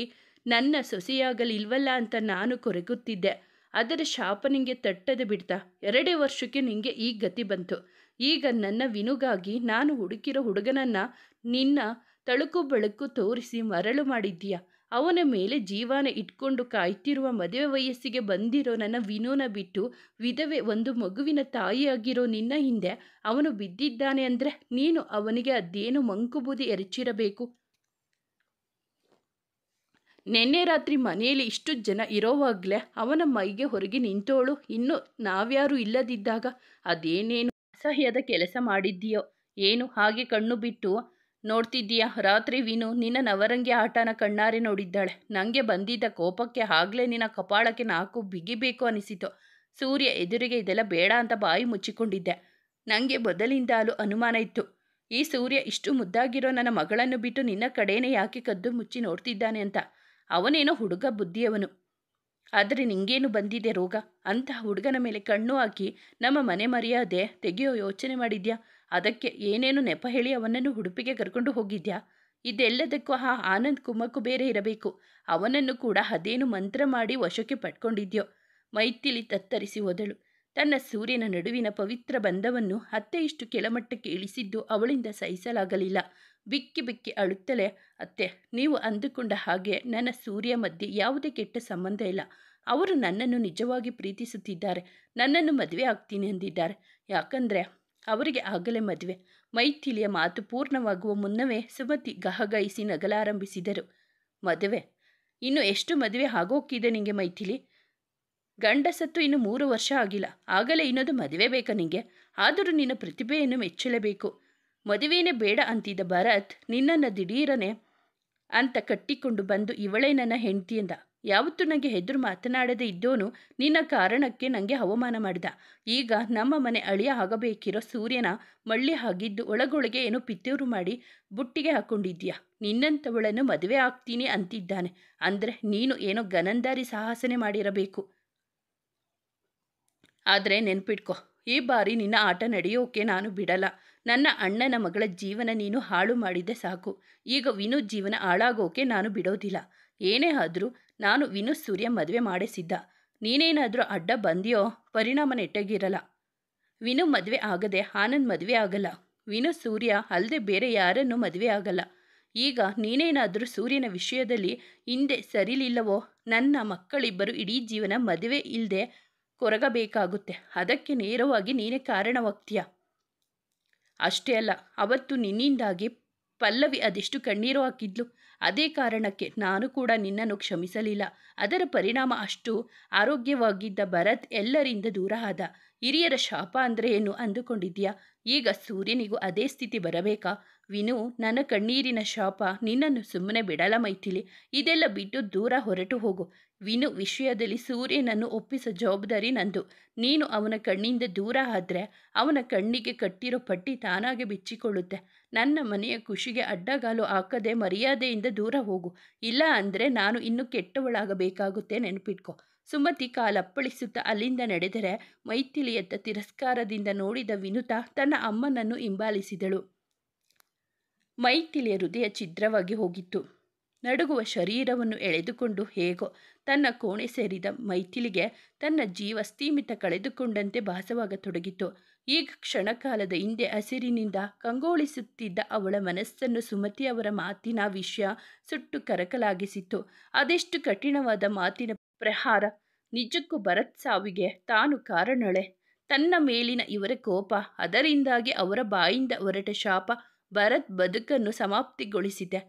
ನನ್ನ ಸೊಸೆಯಾಗಲಿಲ್ವಲ್ಲ ಅಂತ ನಾನು ಕೊರಗುತ್ತಿದ್ದೆ. ಅದರ ಶಾಪ ನಿಂಗೆ ತಟ್ಟದೆ ಬಿಡ್ತಾ 2 ವರ್ಷಕ್ಕೆ ನಿಂಗೆ ಈ ಗತಿ ಬಂತು. ಈಗ ನನ್ನ ವಿನುಗಾಗಿ ನಾನು ಹುಡುಕಿರೋ ಹುಡುಗನನ್ನ ನಿನ್ನ ತಳುಕು ಬೆಳಕು ತೋರಿಸಿ ಮರಳು ಮಾಡಿದ್ದೀಯ. ಅವನ ಮೇಲೆ ಜೀವಾನ ಇಟ್ಕೊಂಡು ಕಾಯ್ತಿರುವ ಮದುವೆ ವಯಸ್ಸಿಗೆ ಬಂದಿರೋ ನನ್ನ ವಿನುನ ಬಿಟ್ಟು ವಿಧವೆ ಒಂದು ಮಗುವಿನ ತಾಯಿಯಾಗಿರೋ ನಿನ್ನ ಹಿಂದೆ ಅವನು ಬಿದ್ದಿದ್ದಾನೆ ಅಂದರೆ ನೀನು ಅವನಿಗೆ ಅದೇನು ಮಂಕುಬೂದಿ ಎರಚಿರಬೇಕು. ನಿನ್ನೆ ರಾತ್ರಿ ಮನೆಯಲ್ಲಿ ಇಷ್ಟು ಜನ ಇರೋವಾಗಲೇ ಅವನ ಮೈಗೆ ಹೊರಗೆ ನಿಂತೋಳು ಇನ್ನು ನಾವ್ಯಾರೂ ಇಲ್ಲದಿದ್ದಾಗ ಅದೇನೇನು ಅಸಹ್ಯದ ಕೆಲಸ ಮಾಡಿದ್ದೀಯೋ ಏನು ಹಾಗೆ ಕಣ್ಣು ಬಿಟ್ಟು ನೋಡ್ತಿದ್ದೀಯಾ? ರಾತ್ರಿ ವಿನು ನಿನ್ನ ನವರಂಗಿ ಆಟನ ಕಣ್ಣಾರೆ ನೋಡಿದ್ದಾಳೆ. ನನಗೆ ಬಂದಿದ್ದ ಕೋಪಕ್ಕೆ ಆಗಲೇ ನಿನ್ನ ಕಪಾಳಕ್ಕೆ 4 ಬಿಗಿಬೇಕು ಅನಿಸಿತು. ಸೂರ್ಯ ಎದುರಿಗೆ ಇದೆಲ್ಲ ಬೇಡ ಅಂತ ಬಾಯಿ ಮುಚ್ಚಿಕೊಂಡಿದ್ದೆ. ನನಗೆ ಮೊದಲಿಂದಲೂ ಅನುಮಾನ ಇತ್ತು, ಈ ಸೂರ್ಯ ಇಷ್ಟು ಮುದ್ದಾಗಿರೋ ನನ್ನ ಮಗಳನ್ನು ಬಿಟ್ಟು ನಿನ್ನ ಕಡೆನೇ ಯಾಕೆ ಕದ್ದು ಮುಚ್ಚಿ ನೋಡ್ತಿದ್ದಾನೆ ಅಂತ. ಅವನೇನೋ ಹುಡುಗ ಬುದ್ಧಿಯವನು, ಆದರೆ ನಿಂಗೇನು ಬಂದಿದೆ ರೋಗ? ಅಂತಹ ಹುಡುಗನ ಮೇಲೆ ಕಣ್ಣು ಹಾಕಿ ನಮ್ಮ ಮನೆ ಮರ್ಯಾದೆ ತೆಗೆಯೋ ಯೋಚನೆ ಮಾಡಿದ್ಯಾ? ಅದಕ್ಕೆ ಏನೇನು ನೆಪ ಹೇಳಿ ಅವನನ್ನು ಉಡುಪಿಗೆ ಕರ್ಕೊಂಡು ಹೋಗಿದ್ಯಾ? ಇದೆಲ್ಲದಕ್ಕೂ ಆ ಆನಂದ್ ಕುಮ್ಮಕ್ಕು ಬೇರೆ ಇರಬೇಕು. ಅವನನ್ನು ಕೂಡ ಅದೇನು ಮಂತ್ರ ಮಾಡಿ ವಶಕ್ಕೆ ಪಟ್ಕೊಂಡಿದ್ಯೋ? ಮೈಥಿಲಿ ತತ್ತರಿಸಿ ಹೋದಳು. ತನ್ನ ಸೂರ್ಯನ ನಡುವಿನ ಪವಿತ್ರ ಬಂಧವನ್ನು ಅತ್ತೆ ಇಷ್ಟು ಕೆಳಮಟ್ಟಕ್ಕೆ ಇಳಿಸಿದ್ದು ಅವಳಿಂದ ಸಹಿಸಲಾಗಲಿಲ್ಲ. ಬಿಕ್ಕಿ ಬಿಕ್ಕಿ ಅಳುತ್ತಲೇ, ಅತ್ತೆ, ನೀವು ಅಂದುಕೊಂಡ ಹಾಗೆ ನನ್ನ ಸೂರ್ಯ ಮಧ್ಯೆ ಯಾವುದೇ ಕೆಟ್ಟ ಸಂಬಂಧ ಇಲ್ಲ. ಅವರು ನನ್ನನ್ನು ನಿಜವಾಗಿ ಪ್ರೀತಿಸುತ್ತಿದ್ದಾರೆ. ನನ್ನನ್ನು ಮದುವೆ ಆಗ್ತೀನಿ ಅಂದಿದ್ದಾರೆ. ಯಾಕಂದರೆ ಅವರಿಗೆ ಆಗಲೇ ಮದುವೆ. ಮೈಥಿಲಿಯ ಮಾತು ಪೂರ್ಣವಾಗುವ ಮುನ್ನವೇ ಸುಮತಿ ಗಹಗಹಿಸಿ ನಗಲಾರಂಭಿಸಿದರು. ಮದುವೆ? ಇನ್ನು ಎಷ್ಟು ಮದುವೆ ಆಗೋಕ್ಕಿದೆ ನಿಂಗೆ ಮೈಥಿಲಿ? ಗಂಡ ಸತ್ತು ಇನ್ನು 3 ವರ್ಷ ಆಗಿಲ್ಲ, ಆಗಲೇ ಇನ್ನೊಂದು ಮದುವೆ ಬೇಕಾ ನಿಂಗೆ? ಆದರೂ ನಿನ್ನ ಪ್ರತಿಭೆಯನ್ನು ಮೆಚ್ಚಲೇಬೇಕು. ಮದುವೆನೇ ಬೇಡ ಅಂತಿದ್ದ ಭರತ್ ನಿನ್ನನ್ನು ದಿಢೀರನೆ ಅಂತ ಕಟ್ಟಿಕೊಂಡು ಬಂದು ಇವಳೇ ನನ್ನ ಹೆಂಡತಿ ಎಂದ. ಯಾವತ್ತೂ ನನಗೆ ಹೆದರು ಮಾತನಾಡದೇ ಇದ್ದೋನು ನಿನ್ನ ಕಾರಣಕ್ಕೆ ನನಗೆ ಅವಮಾನ ಮಾಡಿದ. ಈಗ ನಮ್ಮ ಮನೆ ಅಳಿಯ ಆಗಬೇಕಿರೋ ಸೂರ್ಯನ ಮಳ್ಳಿ ಆಗಿದ್ದು ಒಳಗೊಳಗೆ ಏನೋ ಪಿತ್ತೂರು ಮಾಡಿ ಬುಟ್ಟಿಗೆ ಹಾಕ್ಕೊಂಡಿದ್ದೀಯ. ನಿನ್ನಂಥವಳನ್ನು ಮದುವೆ ಆಗ್ತೀನಿ ಅಂತಿದ್ದಾನೆ ಅಂದರೆ ನೀನು ಏನೋ ಗನಂದಾರಿ ಸಾಹಸನೆ ಮಾಡಿರಬೇಕು. ಆದರೆ ನೆನ್ಪಿಟ್ಕೊ, ಈ ಬಾರಿ ನಿನ್ನ ಆಟ ನಡೆಯೋಕೆ ನಾನು ಬಿಡಲ್ಲ. ನನ್ನ ಅಣ್ಣನ ಮಗಳ ಜೀವನ ನೀನು ಹಾಳು ಮಾಡಿದ್ದೆ ಸಾಕು. ಈಗ ವಿನು ಜೀವನ ಹಾಳಾಗೋಕೆ ನಾನು ಬಿಡೋದಿಲ್ಲ. ಏನೇ ಆದರೂ ನಾನು ವಿನು ಸೂರ್ಯ ಮದುವೆ ಮಾಡಿಸಿದ್ದ. ನೀನೇನಾದರೂ ಅಡ್ಡ ಬಂದಿಯೋ ಪರಿಣಾಮ ನೆಟ್ಟಗಿರಲ್ಲ. ವಿನು ಮದುವೆ ಆಗದೆ ಆನಂದ್ ಮದುವೆ ಆಗಲ್ಲ. ವಿನು ಸೂರ್ಯ ಅಲ್ಲದೆ ಬೇರೆ ಯಾರನ್ನೂ ಮದುವೆ ಆಗಲ್ಲ. ಈಗ ನೀನೇನಾದರೂ ಸೂರ್ಯನ ವಿಷಯದಲ್ಲಿ ಹಿಂದೆ ಸರಿಲಿಲ್ಲವೋ ನನ್ನ ಮಕ್ಕಳಿಬ್ಬರು ಇಡೀ ಜೀವನ ಮದುವೆ ಇಲ್ಲದೆ ಕೊರಗಬೇಕಾಗುತ್ತೆ. ಅದಕ್ಕೆ ನೇರವಾಗಿ ನೀನೇ ಕಾರಣವಾಗ್ತೀಯ. ಅಷ್ಟೇ ಅಲ್ಲ, ಅವತ್ತು ನಿನ್ನಿಂದಾಗಿ ಪಲ್ಲವಿ ಅದೆಷ್ಟು ಕಣ್ಣೀರು ಹಾಕಿದ್ಲು. ಅದೇ ಕಾರಣಕ್ಕೆ ನಾನು ಕೂಡ ನಿನ್ನನ್ನು ಕ್ಷಮಿಸಲಿಲ್ಲ. ಅದರ ಪರಿಣಾಮ ಅಷ್ಟು ಆರೋಗ್ಯವಾಗಿದ್ದ ಭರತ್ ಎಲ್ಲರಿಂದ ದೂರ ಆದ. ಹಿರಿಯರ ಶಾಪ ಅಂದರೆ ಏನು ಅಂದುಕೊಂಡಿದ್ದೀಯಾ? ಈಗ ಸೂರ್ಯನಿಗೂ ಅದೇ ಸ್ಥಿತಿ ಬರಬೇಕಾ? ವಿನು, ನನ್ನ ಕಣ್ಣೀರಿನ ಶಾಪ ನಿನ್ನನ್ನು ಸುಮ್ಮನೆ ಬಿಡಲ್ಲ ಮೈಥಿಲಿ. ಇದೆಲ್ಲ ಬಿಟ್ಟು ದೂರ ಹೊರಟು ಹೋಗು. ವಿನು ವಿಷಯದಲ್ಲಿ ಸೂರ್ಯನನ್ನು ಒಪ್ಪಿಸೋ ಜವಾಬ್ದಾರಿ ನಂದು. ನೀನು ಅವನ ಕಣ್ಣಿಂದ ದೂರ ಆದರೆ ಅವನ ಕಣ್ಣಿಗೆ ಕಟ್ಟಿರೋ ಪಟ್ಟಿ ತಾನಾಗೆ ಬಿಚ್ಚಿಕೊಳ್ಳುತ್ತೆ. ನನ್ನ ಮನೆಯ ಖುಷಿಗೆ ಅಡ್ಡಗಾಲು ಹಾಕದೆ ಮರ್ಯಾದೆಯಿಂದ ದೂರ ಹೋಗು. ಇಲ್ಲ ಅಂದರೆ ನಾನು ಇನ್ನೂ ಕೆಟ್ಟವಳಾಗಬೇಕಾಗುತ್ತೆ, ನೆನಪಿಟ್ಕೊ. ಸುಮತಿ ಕಾಲಪ್ಪಳಿಸುತ್ತಾ ಅಲ್ಲಿಂದ ನಡೆದರೆ ಮೈಥಿಲಿಯತ್ತ ತಿರಸ್ಕಾರದಿಂದ ನೋಡಿದ ವಿನುತಾ ತನ್ನ ಅಮ್ಮನನ್ನು ಹಿಂಬಾಲಿಸಿದಳು. ಮೈಥಿಲಿಯ ಹೃದಯ ಛಿದ್ರವಾಗಿ ಹೋಗಿತ್ತು. ನಡುಗುವ ಶರೀರವನ್ನು ಎಳೆದುಕೊಂಡು ಹೇಗೋ ತನ್ನ ಕೋಣೆ ಸೇರಿದ ಮೈಥಿಲಿಗೆ ತನ್ನ ಜೀವ ಸ್ಥೀಮಿತ ಕಳೆದುಕೊಂಡಂತೆ ಭಾಸವಾಗತೊಡಗಿತು. ಈಗ ಕ್ಷಣಕಾಲದ ಹಿಂದೆ ಹಸಿರಿನಿಂದ ಕಂಗೊಳಿಸುತ್ತಿದ್ದ ಅವಳ ಮನಸ್ಸನ್ನು ಸುಮತಿ ಅವರ ಮಾತಿನ ವಿಷಯ ಸುಟ್ಟು ಕರಕಲಾಗಿಸಿತ್ತು. ಅದೆಷ್ಟು ಕಠಿಣವಾದ ಮಾತಿನ ಪ್ರಹಾರ! ನಿಜಕ್ಕೂ ಭರತ್ ಸಾವಿಗೆ ತಾನು ಕಾರಣಳೆ. ತನ್ನ ಮೇಲಿನ ಇವರ ಕೋಪ, ಅದರಿಂದಾಗಿ ಅವರ ಬಾಯಿಂದ ಹೊರಟ ಶಾಪ ಭರತ್ ಬದುಕನ್ನು ಸಮಾಪ್ತಿಗೊಳಿಸಿದೆ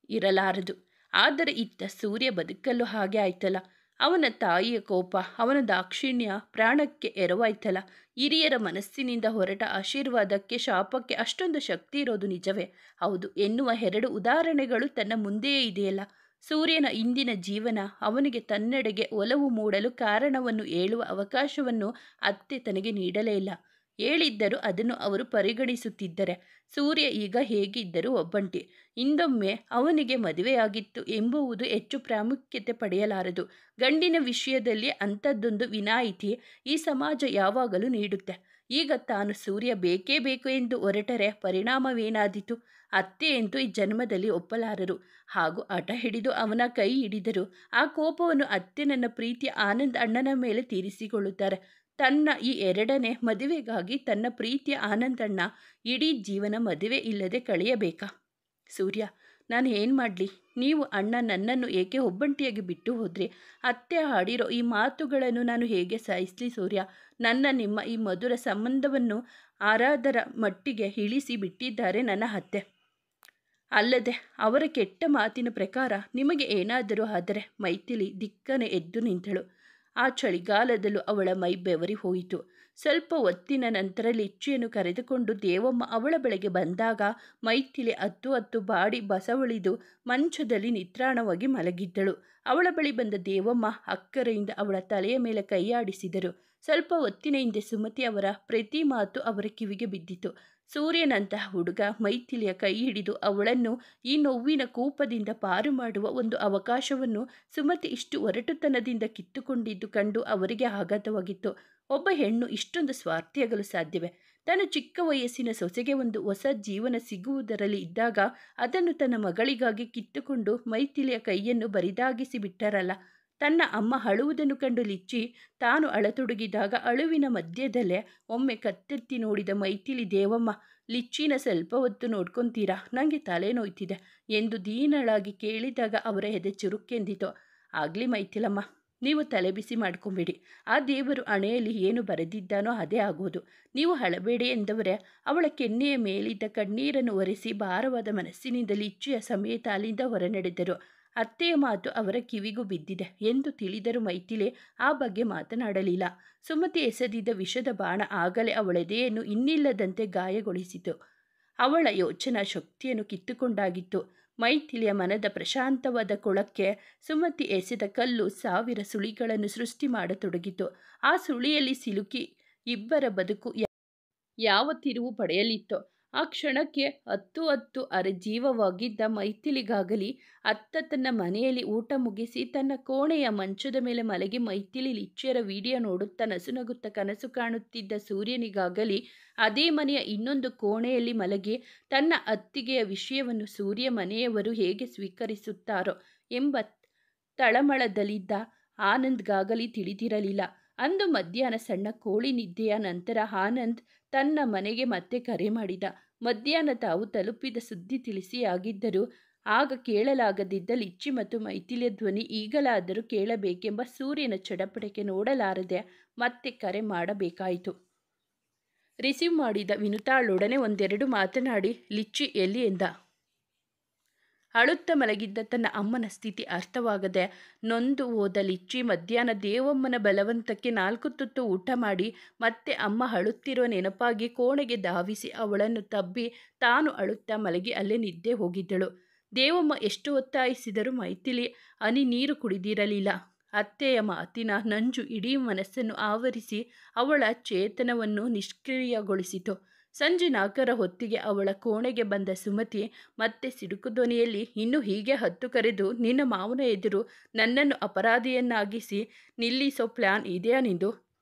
ಇರಲಾರದು. ಆದರೆ ಇತ್ತ ಸೂರ್ಯ ಬದುಕಲ್ಲೂ ಹಾಗೆ ಆಯ್ತಲ್ಲ. ಅವನ ತಾಯಿಯ ಕೋಪ, ಅವನ ದಾಕ್ಷಿಣ್ಯ ಪ್ರಾಣಕ್ಕೆ ಎರವಾಯ್ತಲ್ಲ. ಹಿರಿಯರ ಮನಸ್ಸಿನಿಂದ ಹೊರಟ ಆಶೀರ್ವಾದಕ್ಕೆ ಶಾಪಕ್ಕೆ ಅಷ್ಟೊಂದು ಶಕ್ತಿ ಇರೋದು ನಿಜವೇ? ಹೌದು ಎನ್ನುವ 2 ಉದಾಹರಣೆಗಳು ತನ್ನ ಮುಂದೆಯೇ ಇದೆಯಲ್ಲ. ಸೂರ್ಯನ ಇಂದಿನ ಜೀವನ ಅವನಿಗೆ ತನ್ನೆಡೆಗೆ ಒಲವು ಮೂಡಲು ಕಾರಣವನ್ನು ಹೇಳುವ ಅವಕಾಶವನ್ನು ಅತ್ತೆ ತನಗೆ ನೀಡಲೇ ಇಲ್ಲ. ಹೇಳಿದ್ದರೂ ಅದನ್ನು ಅವರು ಪರಿಗಣಿಸುತ್ತಿದ್ದರೆ. ಸೂರ್ಯ ಈಗ ಹೇಗಿದ್ದರೂ ಒಬ್ಬಂಟಿ. ಹಿಂದೊಮ್ಮೆ ಅವನಿಗೆ ಮದುವೆಯಾಗಿತ್ತು ಎಂಬುವುದು ಹೆಚ್ಚು ಪ್ರಾಮುಖ್ಯತೆ ಪಡೆಯಲಾರದು. ಗಂಡಿನ ವಿಷಯದಲ್ಲಿ ಅಂಥದ್ದೊಂದು ವಿನಾಯಿತಿ ಈ ಸಮಾಜ ಯಾವಾಗಲೂ ನೀಡುತ್ತೆ. ಈಗ ತಾನು ಸೂರ್ಯ ಬೇಕೇ ಬೇಕು ಎಂದು ಹೊರಟರೆ ಪರಿಣಾಮವೇನಾದೀತು? ಅತ್ತೆಯಂತೂ ಈ ಜನ್ಮದಲ್ಲಿ ಒಪ್ಪಲಾರರು. ಹಾಗೂ ಹಠ ಹಿಡಿದು ಅವನ ಕೈ ಹಿಡಿದರು. ಆ ಕೋಪವನ್ನು ಅತ್ತೆ ನನ್ನ ಪ್ರೀತಿಯ ಆನಂದ್ ಅಣ್ಣನ ಮೇಲೆ ತೀರಿಸಿಕೊಳ್ಳುತ್ತಾರೆ. ತನ್ನ ಈ 2ನೇ ಮದುವೆಗಾಗಿ ತನ್ನ ಪ್ರೀತಿಯ ಆನಂದಣ್ಣ ಇಡೀ ಜೀವನ ಮದುವೆ ಇಲ್ಲದೆ ಕಳೆಯಬೇಕಾ? ಸೂರ್ಯ, ನಾನು ಏನು ಮಾಡಲಿ? ನೀವು ಅಣ್ಣ ನನ್ನನ್ನು ಏಕೆ ಒಬ್ಬಂಟಿಯಾಗಿ ಬಿಟ್ಟು ಹೋದ್ರಿ? ಅತ್ತೆ ಆಡಿರೋ ಈ ಮಾತುಗಳನ್ನು ನಾನು ಹೇಗೆ ಸಹಿಸಲಿ ಸೂರ್ಯ? ನಿಮ್ಮ ಈ ಮಧುರ ಸಂಬಂಧವನ್ನು ಆರಾಧರ ಮಟ್ಟಿಗೆ ಇಳಿಸಿ ಬಿಟ್ಟಿದ್ದಾರೆ ನನ್ನ ಅತ್ತೆ. ಅಲ್ಲದೆ ಅವರ ಕೆಟ್ಟ ಮಾತಿನ ಪ್ರಕಾರ ನಿಮಗೆ ಏನಾದರೂ ಆದರೆ ಮೈಥಿಲಿ ದಿಕ್ಕನೆ ಎದ್ದು ನಿಂತಳು. ಆ ಚಳಿಗಾಲದಲ್ಲೂ ಅವಳ ಮೈ ಬೆವರಿ ಹೋಯಿತು. ಸ್ವಲ್ಪ ಹೊತ್ತಿನ ನಂತರ ಲಿಚ್ಚಿಯನ್ನು ಕರೆದುಕೊಂಡು ದೇವಮ್ಮ ಅವಳ ಬಳಿಗೆ ಬಂದಾಗ ಮೈಥಿಲಿ ಹತ್ತು ಬಾಡಿ ಬಸವಳಿದು ಮಂಚದಲ್ಲಿ ನಿತ್ರಾಣವಾಗಿ ಮಲಗಿದ್ದಳು. ಅವಳ ಬಳಿ ಬಂದ ದೇವಮ್ಮ ಅಕ್ಕರೆಯಿಂದ ಅವಳ ತಲೆಯ ಮೇಲೆ ಕೈಯಾಡಿಸಿದರು. ಸ್ವಲ್ಪ ಹೊತ್ತಿನ ಹಿಂದೆ ಸುಮತಿ ಅವರ ಪ್ರತಿ ಮಾತು ಅವರ ಕಿವಿಗೆ ಬಿದ್ದಿತು. ಸೂರ್ಯನಂತಹ ಹುಡುಗ ಮೈಥಿಲಿಯ ಕೈ ಹಿಡಿದು ಅವಳನ್ನು ಈ ನೋವಿನ ಕೂಪದಿಂದ ಪಾರು ಮಾಡುವ ಒಂದು ಅವಕಾಶವನ್ನು ಸುಮತಿ ಇಷ್ಟು ಒರಟುತನದಿಂದ ಕಿತ್ತುಕೊಂಡಿದ್ದು ಕಂಡು ಅವರಿಗೆ ಆಘಾತವಾಗಿತ್ತು. ಒಬ್ಬ ಹೆಣ್ಣು ಇಷ್ಟೊಂದು ಸ್ವಾರ್ಥಿಯಾಗಲು ಸಾಧ್ಯವೇ? ತನ್ನ ಚಿಕ್ಕ ವಯಸ್ಸಿನ ಸೊಸೆಗೆ ಒಂದು ಹೊಸ ಜೀವನ ಸಿಗುವುದರಲ್ಲಿ ಇದ್ದಾಗ ಅದನ್ನು ತನ್ನ ಮಗಳಿಗಾಗಿ ಕಿತ್ತುಕೊಂಡು ಮೈಥಿಲಿಯ ಕೈಯನ್ನು ಬರಿದಾಗಿಸಿ ಬಿಟ್ಟರಲ್ಲ. ತನ್ನ ಅಮ್ಮ ಅಳುವುದನ್ನು ಕಂಡು ಲಿಚ್ಚಿ ತಾನು ಅಳತೊಡಗಿದಾಗ ಅಳುವಿನ ಮಧ್ಯದಲ್ಲೇ ಒಮ್ಮೆ ಕತ್ತೆತ್ತಿ ನೋಡಿದ ಮೈಥಿಲಿ ದೇವಮ್ಮ, ಲಿಚ್ಚಿನ ಸ್ವಲ್ಪ ಹೊತ್ತು ನೋಡ್ಕೊತೀರಾ? ನನಗೆ ತಲೆ ನೋಯ್ತಿದೆ ಎಂದು ದೀನಳಾಗಿ ಕೇಳಿದಾಗ ಅವರ ಎದೆ ಚುರುಕೆಂದಿತು. ಆಗಲಿ ಮೈಥಿಲಮ್ಮ, ನೀವು ತಲೆ ಬಿಸಿ ಮಾಡ್ಕೊಂಬೇಡಿ. ಆ ದೇವರು ಹಣೆಯಲ್ಲಿ ಏನು ಬರೆದಿದ್ದಾನೋ ಅದೇ ಆಗೋದು. ನೀವು ಅಳಬೇಡಿ ಎಂದವರೇ ಅವಳ ಕೆನ್ನೆಯ ಮೇಲಿದ್ದ ಕಣ್ಣೀರನ್ನು ಒರೆಸಿ ಭಾರವಾದ ಮನಸ್ಸಿನಿಂದ ಲಿಚ್ಚಿಯ ಸಮೇತ ಅಲ್ಲಿಂದ ಹೊರನಡೆದರು. ಅತ್ತೆಯ ಮಾತು ಅವರ ಕಿವಿಗೂ ಬಿದ್ದಿದೆ ಎಂದು ತಿಳಿದರೂ ಮೈಥಿಲಿ ಆ ಬಗ್ಗೆ ಮಾತನಾಡಲಿಲ್ಲ. ಸುಮತಿ ಎಸೆದಿದ್ದ ವಿಷದ ಬಾಣ ಆಗಲೇ ಅವಳೆದೆಯನ್ನು ಇನ್ನಿಲ್ಲದಂತೆ ಗಾಯಗೊಳಿಸಿತು. ಅವಳ ಯೋಚನಾ ಶಕ್ತಿಯನ್ನು ಕಿತ್ತುಕೊಂಡಾಗಿತ್ತು. ಮೈಥಿಲಿಯ ಮನದ ಪ್ರಶಾಂತವಾದ ಕೊಳಕ್ಕೆ ಸುಮತಿ ಎಸೆದ ಕಲ್ಲು 1000 ಸುಳಿಗಳನ್ನು ಸೃಷ್ಟಿ ಮಾಡತೊಡಗಿತು. ಆ ಸುಳಿಯಲ್ಲಿ ಸಿಲುಕಿ ಇಬ್ಬರ ಬದುಕು ಯಾವ ತಿರುವು ಪಡೆಯಲಿತ್ತೋ? ಆ ಕ್ಷಣಕ್ಕೆ 10 ಅರೆಜೀವವಾಗಿದ್ದ ಮೈಥಿಲಿಗಾಗಲಿ, ಅತ್ತ ತನ್ನ ಮನೆಯಲ್ಲಿ ಊಟ ಮುಗಿಸಿ ತನ್ನ ಕೋಣೆಯ ಮಂಚದ ಮೇಲೆ ಮಲಗಿ ಮೈಥಿಲಿ ಲಿಚ್ಚಿಯರ ವಿಡಿಯೋ ನೋಡುತ್ತಾ ನಸುನಗುತ್ತಾ ಕನಸು ಕಾಣುತ್ತಿದ್ದ ಸೂರ್ಯನಿಗಾಗಲಿ, ಅದೇ ಮನೆಯ ಇನ್ನೊಂದು ಕೋಣೆಯಲ್ಲಿ ಮಲಗಿ ತನ್ನ ಅತ್ತಿಗೆಯ ವಿಷಯವನ್ನು ಸೂರ್ಯ ಮನೆಯವರು ಹೇಗೆ ಸ್ವೀಕರಿಸುತ್ತಾರೋ ಎಂಬ ತಳಮಳದಲ್ಲಿದ್ದ ಆನಂದ್ಗಾಗಲಿ ತಿಳಿದಿರಲಿಲ್ಲ. ಅಂದು ಮಧ್ಯಾಹ್ನ ಸಣ್ಣ ಕೋಳಿ ನಿದ್ದೆಯ ನಂತರ ಆನಂದ್ ತನ್ನ ಮನೆಗೆ ಮತ್ತೆ ಕರೆ ಮಾಡಿದ. ಮಧ್ಯಾಹ್ನ ತಾವು ತಲುಪಿದ ಸುದ್ದಿ ತಿಳಿಸಿಯಾಗಿದ್ದರೂ ಆಗ ಕೇಳಲಾಗದಿದ್ದ ಲಿಚ್ಚಿ ಮತ್ತು ಮೈಥಿಲಿಯ ಧ್ವನಿ ಈಗಲಾದರೂ ಕೇಳಬೇಕೆಂಬ ಸೂರ್ಯನ ಚಡಪಟಕ್ಕೆ ನೋಡಲಾರದೆ ಮತ್ತೆ ಕರೆ ಮಾಡಬೇಕಾಯಿತು. ರಿಸೀವ್ ಮಾಡಿದ ವಿನುತಾಳೊಡನೆ ಒಂದೆರಡು ಮಾತನಾಡಿ ಲಿಚ್ಚಿ ಎಲ್ಲಿ ಎಂದ. ಅಳುತ್ತಾ ಮಲಗಿದ್ದ ತನ್ನ ಅಮ್ಮನ ಸ್ಥಿತಿ ಅರ್ಥವಾಗದೆ ನೊಂದು ಹೋದ ಲಿಚ್ಚಿ ಮಧ್ಯಾಹ್ನ ದೇವಮ್ಮನ ಬಲವಂತಕ್ಕೆ 4 ತುತ್ತು ಊಟ ಮಾಡಿ ಮತ್ತೆ ಅಮ್ಮ ಅಳುತ್ತಿರೋ ನೆನಪಾಗಿ ಕೋಣೆಗೆ ಧಾವಿಸಿ ಅವಳನ್ನು ತಬ್ಬಿ ತಾನು ಅಳುತ್ತಾ ಮಲಗಿ ಅಲ್ಲೇ ನಿದ್ದೆ ಹೋಗಿದ್ದಳು. ದೇವಮ್ಮ ಎಷ್ಟು ಒತ್ತಾಯಿಸಿದರೂ ಮೈಥಿಲಿ ಹನಿ ನೀರು ಕುಡಿದಿರಲಿಲ್ಲ. ಅತ್ತೆಯ ಮಾತಿನ ನಂಜು ಇಡೀ ಮನಸ್ಸನ್ನು ಆವರಿಸಿ ಅವಳ ಚೇತನವನ್ನು ನಿಷ್ಕ್ರಿಯಗೊಳಿಸಿತು. ಸಂಜೆ 4ರ ಹೊತ್ತಿಗೆ ಅವಳ ಕೋಣೆಗೆ ಬಂದ ಸುಮತಿ ಮತ್ತೆ ಸಿಡುಕು ಧ್ವನಿಯಲ್ಲಿ, ಇನ್ನು ಹೀಗೆ ಹತ್ತು ಕರೆದು ನಿನ್ನ ಮಾವನ ಎದುರು ನನ್ನನ್ನು ಅಪರಾಧಿಯನ್ನಾಗಿಸಿ ನಿಲ್ಲಿಸೋ ಪ್ಲ್ಯಾನ್ ಇದೆಯಾ ನಿಂದು?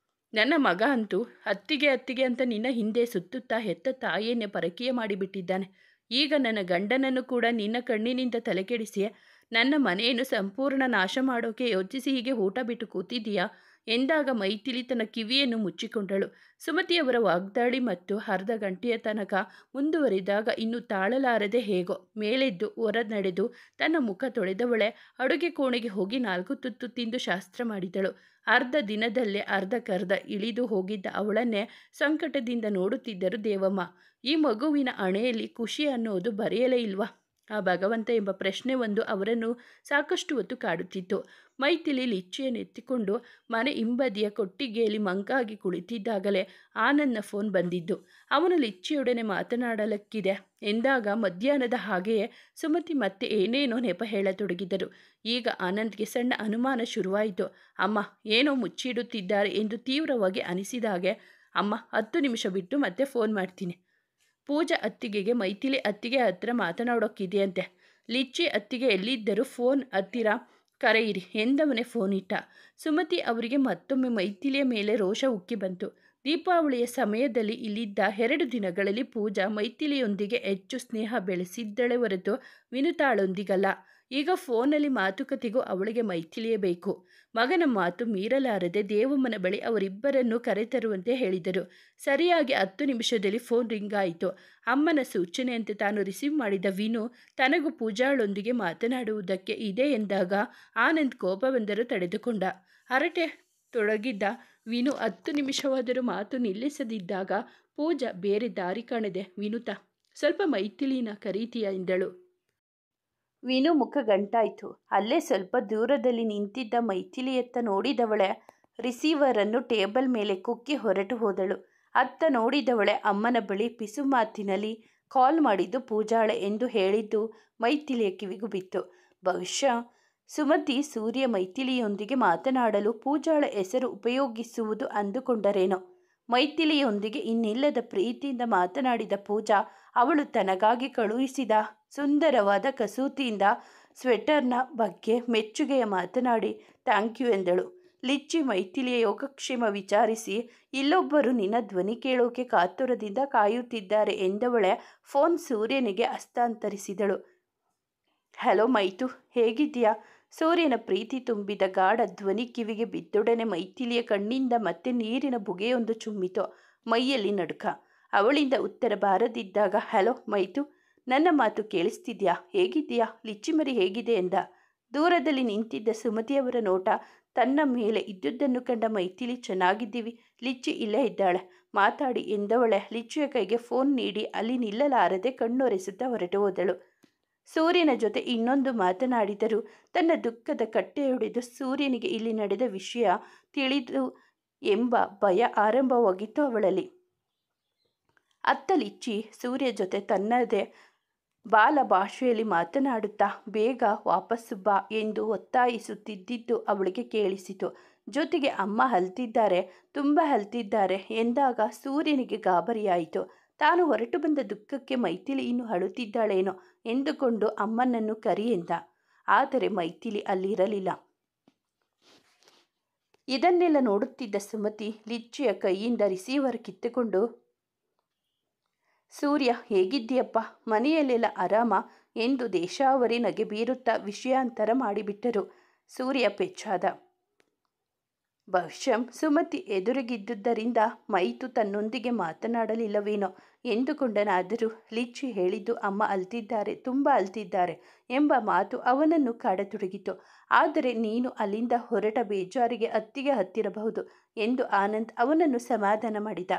ನನ್ನ ಮಗ ಅಂತೂ ಅತ್ತಿಗೆ ಅಂತ ನಿನ್ನ ಹಿಂದೆ ಸುತ್ತುತ್ತಾ ಹೆತ್ತ ತಾಯಿಯನ್ನೇ ಪರಕೀಯ ಮಾಡಿಬಿಟ್ಟಿದ್ದಾನೆ. ಈಗ ನನ್ನ ಗಂಡನನ್ನು ಕೂಡ ನಿನ್ನ ಕಣ್ಣಿನಿಂದ ತಲೆಕೆಡಿಸಿ ನನ್ನ ಮನೆಯನ್ನು ಸಂಪೂರ್ಣ ನಾಶ ಮಾಡೋಕೆ ಯೋಚಿಸಿ ಹೀಗೆ ಊಟ ಬಿಟ್ಟು ಕೂತಿದ್ದೀಯಾ ಎಂದಾಗ ಮೈಥಿಲಿ ತನ್ನ ಕಿವಿಯನ್ನು ಮುಚ್ಚಿಕೊಂಡಳು. ಸುಮತಿಯವರ ವಾಗ್ದಾಳಿ ಮತ್ತು ಅರ್ಧ ಗಂಟೆಯ ತನಕ ಮುಂದುವರಿದಾಗ ಇನ್ನು ತಾಳಲಾರದೆ ಹೇಗೋ ಮೇಲೆದ್ದು ಹೊರ ನಡೆದು ತನ್ನ ಮುಖ ತೊಳೆದವಳೆ ಅಡುಗೆ ಕೋಣೆಗೆ ಹೋಗಿ 4 ತುತ್ತು ತಿಂದು ಶಾಸ್ತ್ರ ಮಾಡಿದಳು. ಅರ್ಧ ದಿನದಲ್ಲೇ ಅರ್ಧಕ್ಕರ್ಧ ಇಳಿದು ಹೋಗಿದ್ದ ಅವಳನ್ನೇ ಸಂಕಟದಿಂದ ನೋಡುತ್ತಿದ್ದರು ದೇವಮ್ಮ. ಈ ಮಗುವಿನ ಹಣೆಯಲ್ಲಿ ಖುಷಿ ಅನ್ನೋದು ಬರೆಯಲೇ ಇಲ್ವಾ? ಆ ಭಗವಂತ ಎಂಬ ಪ್ರಶ್ನೆ ಒಂದು ಅವರನ್ನು ಸಾಕಷ್ಟು ಹೊತ್ತು ಕಾಡುತ್ತಿತ್ತು. ಮೈಥಿಲಿ ಲಿಚ್ಚಿಯನ್ನು ಎತ್ತಿಕೊಂಡು ಮನೆ ಹಿಂಬದಿಯ ಕೊಟ್ಟಿಗೆಯಲ್ಲಿ ಮಂಕಾಗಿ ಕುಳಿತಿದ್ದಾಗಲೇ ಆನಂದ್ನ ಫೋನ್ ಬಂದಿದ್ದು. ಅವನು ಲಿಚ್ಚಿಯೊಡನೆ ಮಾತನಾಡಲಕ್ಕಿದೆ ಎಂದಾಗ ಮಧ್ಯಾಹ್ನದ ಹಾಗೆಯೇ ಸುಮತಿ ಮತ್ತೆ ಏನೇನೋ ನೆಪ ಹೇಳತೊಡಗಿದರು. ಈಗ ಆನಂದ್ಗೆ ಸಣ್ಣ ಅನುಮಾನ ಶುರುವಾಯಿತು. ಅಮ್ಮ ಏನೋ ಮುಚ್ಚಿಡುತ್ತಿದ್ದಾರೆ ಎಂದು ತೀವ್ರವಾಗಿ ಅನಿಸಿದಾಗೆ, ಅಮ್ಮ 10 ನಿಮಿಷ ಬಿಟ್ಟು ಮತ್ತೆ ಫೋನ್ ಮಾಡ್ತೀನಿ. ಪೂಜಾ ಅತ್ತಿಗೆಗೆ ಮೈಥಿಲಿ ಅತ್ತಿಗೆ ಹತ್ರ ಮಾತನಾಡೋಕ್ಕಿದೆಯಂತೆ. ಲಿಚ್ಚಿ ಅತ್ತಿಗೆ ಎಲ್ಲಿದ್ದರೂ ಫೋನ್ ಹತ್ತಿರ ಕರೆಯಿರಿ ಎಂದವನೇ ಫೋನ್ ಇಟ್ಟ. ಸುಮತಿ ಅವರಿಗೆ ಮತ್ತೊಮ್ಮೆ ಮೈಥಿಲಿಯ ಮೇಲೆ ರೋಷ ಉಕ್ಕಿ ಬಂತು. ದೀಪಾವಳಿಯ ಸಮಯದಲ್ಲಿ ಇಲ್ಲಿದ್ದ 2 ದಿನಗಳಲ್ಲಿ ಪೂಜಾ ಮೈಥಿಲಿಯೊಂದಿಗೆ ಹೆಚ್ಚು ಸ್ನೇಹ ಬೆಳೆಸಿದ್ದಳೆ ಹೊರತು ವಿನುತಾಳೊಂದಿಗಲ್ಲ. ಈಗ ಫೋನಲ್ಲಿ ಮಾತುಕತೆಗೂ ಅವಳಿಗೆ ಮೈಥಿಲಿಯೇ ಬೇಕು. ಮಗನ ಮಾತು ಮೀರಲಾರದೆ ದೇವಮ್ಮನ ಬಳಿ ಅವರಿಬ್ಬರನ್ನು ಕರೆತರುವಂತೆ ಹೇಳಿದರು. ಸರಿಯಾಗಿ 10 ನಿಮಿಷದಲ್ಲಿ ಫೋನ್ ರಿಂಗ್ ಆಯಿತು. ಅಮ್ಮನ ಸೂಚನೆಯಂತೆ ತಾನು ರಿಸೀವ್ ಮಾಡಿದ ವಿನು ತನಗೂ ಪೂಜಾಳೊಂದಿಗೆ ಮಾತನಾಡುವುದಕ್ಕೆ ಇದೆ ಎಂದಾಗ ಆನಂದ್ ಕೋಪ ಬಂದರೂ ತಡೆದುಕೊಂಡ. ಹರಟೆ ತೊಡಗಿದ್ದ ವಿನು 10 ನಿಮಿಷವಾದರೂ ಮಾತು ನಿಲ್ಲಿಸದಿದ್ದಾಗ ಪೂಜಾ ಬೇರೆ ದಾರಿ ಕಾಣದೆ, ವಿನುತಾ ಸ್ವಲ್ಪ ಮೈಥಿಲಿನ ಕರೀತೀಯ ಎಂದಳು. ವಿನು ಮುಖ ಗಂಟಾಯಿತು. ಅಲ್ಲೇ ಸ್ವಲ್ಪ ದೂರದಲ್ಲಿ ನಿಂತಿದ್ದ ಮೈಥಿಲಿಯತ್ತ ನೋಡಿದವಳೆ ರಿಸೀವರನ್ನು ಟೇಬಲ್ ಮೇಲೆ ಕುಕ್ಕಿ ಹೊರಟು ಹೋದಳು. ಅತ್ತ ನೋಡಿದವಳೆ ಅಮ್ಮನ ಬಳಿ ಪಿಸು ಮಾತಿನಲ್ಲಿ ಕಾಲ್ ಮಾಡಿದ್ದು ಪೂಜಾಳೆ ಎಂದು ಹೇಳಿದ್ದು ಮೈಥಿಲಿಯ ಕಿವಿಗೂ ಬಿತ್ತು. ಬಹುಶಃ ಸುಮತಿ ಸೂರ್ಯ ಮೈಥಿಲಿಯೊಂದಿಗೆ ಮಾತನಾಡಲು ಪೂಜಾಳ ಹೆಸರು ಉಪಯೋಗಿಸುವುದು ಅಂದುಕೊಂಡರೇನೋ. ಮೈಥಿಲಿಯೊಂದಿಗೆ ಇನ್ನಿಲ್ಲದ ಪ್ರೀತಿಯಿಂದ ಮಾತನಾಡಿದ ಪೂಜಾ ಅವಳು ತನಗಾಗಿ ಕಳುಹಿಸಿದ ಸುಂದರವಾದ ಕಸೂತಿಯಿಂದ ಸ್ವೆಟರ್ನ ಬಗ್ಗೆ ಮೆಚ್ಚುಗೆಯ ಮಾತನಾಡಿ ಥ್ಯಾಂಕ್ ಯು ಎಂದಳು. ಲಿಚ್ಚಿ ಮೈಥಿಲಿಯ ಯೋಗಕ್ಷೇಮ ವಿಚಾರಿಸಿ ಇಲ್ಲೊಬ್ಬರು ನಿನ್ನ ಧ್ವನಿ ಕೇಳೋಕೆ ಕಾತುರದಿಂದ ಕಾಯುತ್ತಿದ್ದಾರೆ ಎಂದವಳೆ ಫೋನ್ ಸೂರ್ಯನಿಗೆ ಹಸ್ತಾಂತರಿಸಿದಳು. ಹಲೋ ಮೈತು, ಹೇಗಿದ್ದೀಯಾ? ಸೂರ್ಯನ ಪ್ರೀತಿ ತುಂಬಿದ ಗಾಢ ಧ್ವನಿ ಕಿವಿಗೆ ಬಿದ್ದೊಡನೆ ಮೈಥಿಲಿಯ ಕಣ್ಣಿಂದ ಮತ್ತೆ ನೀರಿನ ಬುಗೆಯೊಂದು ಚುಮ್ಮಿತು. ಮೈಯಲ್ಲಿ ನಡುಕ. ಅವಳಿಂದ ಉತ್ತರ ಬಾರದಿದ್ದಾಗ ಹಲೋ ಮೈತು, ನನ್ನ ಮಾತು ಕೇಳಿಸ್ತಿದ್ಯಾ? ಹೇಗಿದ್ದೀಯಾ? ಲಿಚ್ಚಿಮರಿ ಹೇಗಿದೆ ಎಂದ. ದೂರದಲ್ಲಿ ನಿಂತಿದ್ದ ಸುಮತಿಯವರ ನೋಟ ತನ್ನ ಮೇಲೆ ಇದ್ದುದನ್ನು ಕಂಡ ಮೈಥಿಲಿ ಚೆನ್ನಾಗಿದ್ದೀವಿ, ಲಿಚ್ಚಿ ಇಲ್ಲೇ ಇದ್ದಾಳೆ, ಮಾತಾಡಿ ಎಂದವಳೆ ಲಿಚ್ಚಿಯ ಕೈಗೆ ಫೋನ್ ನೀಡಿ ಅಲ್ಲಿ ನಿಲ್ಲಲಾರದೆ ಕಣ್ಣೊರೆಸುತ್ತಾ ಹೊರಟು ಹೋದಳು. ಸೂರ್ಯನ ಜೊತೆ ಇನ್ನೊಂದು ಮಾತನಾಡಿದರೂ ತನ್ನ ದುಃಖದ ಕಟ್ಟೆಯೊಡೆದು ಸೂರ್ಯನಿಗೆ ಇಲ್ಲಿ ನಡೆದ ವಿಷಯ ತಿಳಿದು ಎಂಬ ಭಯ ಆರಂಭವಾಗಿತ್ತು ಅವಳಲ್ಲಿ. ಅತ್ತ ಲಿಚ್ಚಿ ಸೂರ್ಯ ಜೊತೆ ತನ್ನದೇ ಬಾಲ ಭಾಷೆಯಲ್ಲಿ ಮಾತನಾಡುತ್ತಾ ಬೇಗ ವಾಪಸ್ಸು ಬಾ ಎಂದು ಒತ್ತಾಯಿಸುತ್ತಿದ್ದಿದ್ದು ಅವಳಿಗೆ ಕೇಳಿಸಿತು. ಜೊತೆಗೆ ಅಮ್ಮ ಅಳ್ತಿದ್ದಾರೆ, ತುಂಬ ಅಳ್ತಿದ್ದಾರೆ ಎಂದಾಗ ಸೂರ್ಯನಿಗೆ ಗಾಬರಿಯಾಯಿತು. ತಾನು ಹೊರಟು ಬಂದ ದುಃಖಕ್ಕೆ ಮೈಥಿಲಿ ಇನ್ನು ಅಳುತ್ತಿದ್ದಾಳೇನೋ ಎಂದುಕೊಂಡು ಅಮ್ಮನನ್ನು ಕರಿ ಎಂದ. ಆದರೆ ಮೈಥಿಲಿ ಅಲ್ಲಿರಲಿಲ್ಲ. ಇದನ್ನೆಲ್ಲ ನೋಡುತ್ತಿದ್ದ ಸುಮತಿ ಲಿಚ್ಚಿಯ ಕೈಯಿಂದ ರಿಸೀವರ್ ಕಿತ್ತುಕೊಂಡು ಸೂರ್ಯ ಹೇಗಿದ್ದೀಯಪ್ಪ, ಮನೆಯಲ್ಲೆಲ್ಲ ಆರಾಮ ಎಂದು ದೇಶಾವರಿ ನಗೆ ಬೀರುತ್ತಾ ವಿಷಯಾಂತರ ಮಾಡಿಬಿಟ್ಟರು. ಸೂರ್ಯ ಪೆಚ್ಚಾದ. ಬಹುಶಃ ಸುಮತಿ ಎದುರಿಗಿದ್ದುದರಿಂದ ಮೈತು ತನ್ನೊಂದಿಗೆ ಮಾತನಾಡಲಿಲ್ಲವೇನೋ ಎಂದುಕೊಂಡನಾದರೂ ಲಿಚ್ಚಿ ಹೇಳಿದ್ದು ಅಮ್ಮ ಅಳ್ತಿದ್ದಾರೆ, ತುಂಬ ಅಳ್ತಿದ್ದಾರೆ ಎಂಬ ಮಾತು ಅವನನ್ನು ಕಾಡತೊಡಗಿತು. ಆದರೆ ನೀನು ಅಲ್ಲಿಂದ ಹೊರಟ ಬೇಜಾರಿಗೆ ಅತ್ತಿಗೆ ಹತ್ತಿರಬಹುದು ಎಂದು ಆನಂದ್ ಅವನನ್ನು ಸಮಾಧಾನ ಮಾಡಿದ.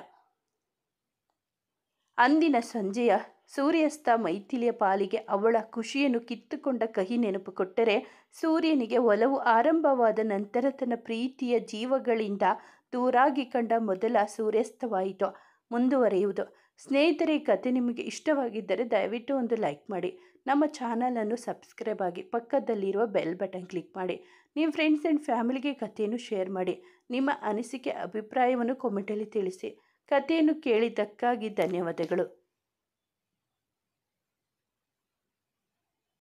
ಅಂದಿನ ಸಂಜೆಯ ಸೂರ್ಯಾಸ್ತ ಮೈಥಿಲಿಯ ಪಾಲಿಗೆ ಅವಳ ಖುಷಿಯನ್ನು ಕಿತ್ತುಕೊಂಡ ಕಹಿ ನೆನಪು ಕೊಟ್ಟರೆ, ಸೂರ್ಯನಿಗೆ ಒಲವು ಆರಂಭವಾದ ನಂತರ ತನ್ನ ಪ್ರೀತಿಯ ಜೀವಗಳಿಂದ ದೂರಾಗಿ ಕಂಡ ಮೊದಲ ಸೂರ್ಯಾಸ್ತವಾಯಿತು. ಮುಂದುವರೆಯುವುದು. ಸ್ನೇಹಿತರೆ, ಈ ಕತೆ ನಿಮಗೆ ಇಷ್ಟವಾಗಿದ್ದರೆ ದಯವಿಟ್ಟು ಒಂದು ಲೈಕ್ ಮಾಡಿ, ನಮ್ಮ ಚಾನಲನ್ನು ಸಬ್ಸ್ಕ್ರೈಬ್ ಆಗಿ, ಪಕ್ಕದಲ್ಲಿರುವ ಬೆಲ್ ಬಟನ್ ಕ್ಲಿಕ್ ಮಾಡಿ, ನಿಮ್ಮ ಫ್ರೆಂಡ್ಸ್ ಆ್ಯಂಡ್ ಫ್ಯಾಮಿಲಿಗೆ ಕಥೆಯನ್ನು ಶೇರ್ ಮಾಡಿ, ನಿಮ್ಮ ಅನಿಸಿಕೆ ಅಭಿಪ್ರಾಯವನ್ನು ಕಾಮೆಂಟಲ್ಲಿ ತಿಳಿಸಿ. ಕಥೆಯನ್ನು ಕೇಳಿದ್ದಕ್ಕಾಗಿ ಧನ್ಯವಾದಗಳು.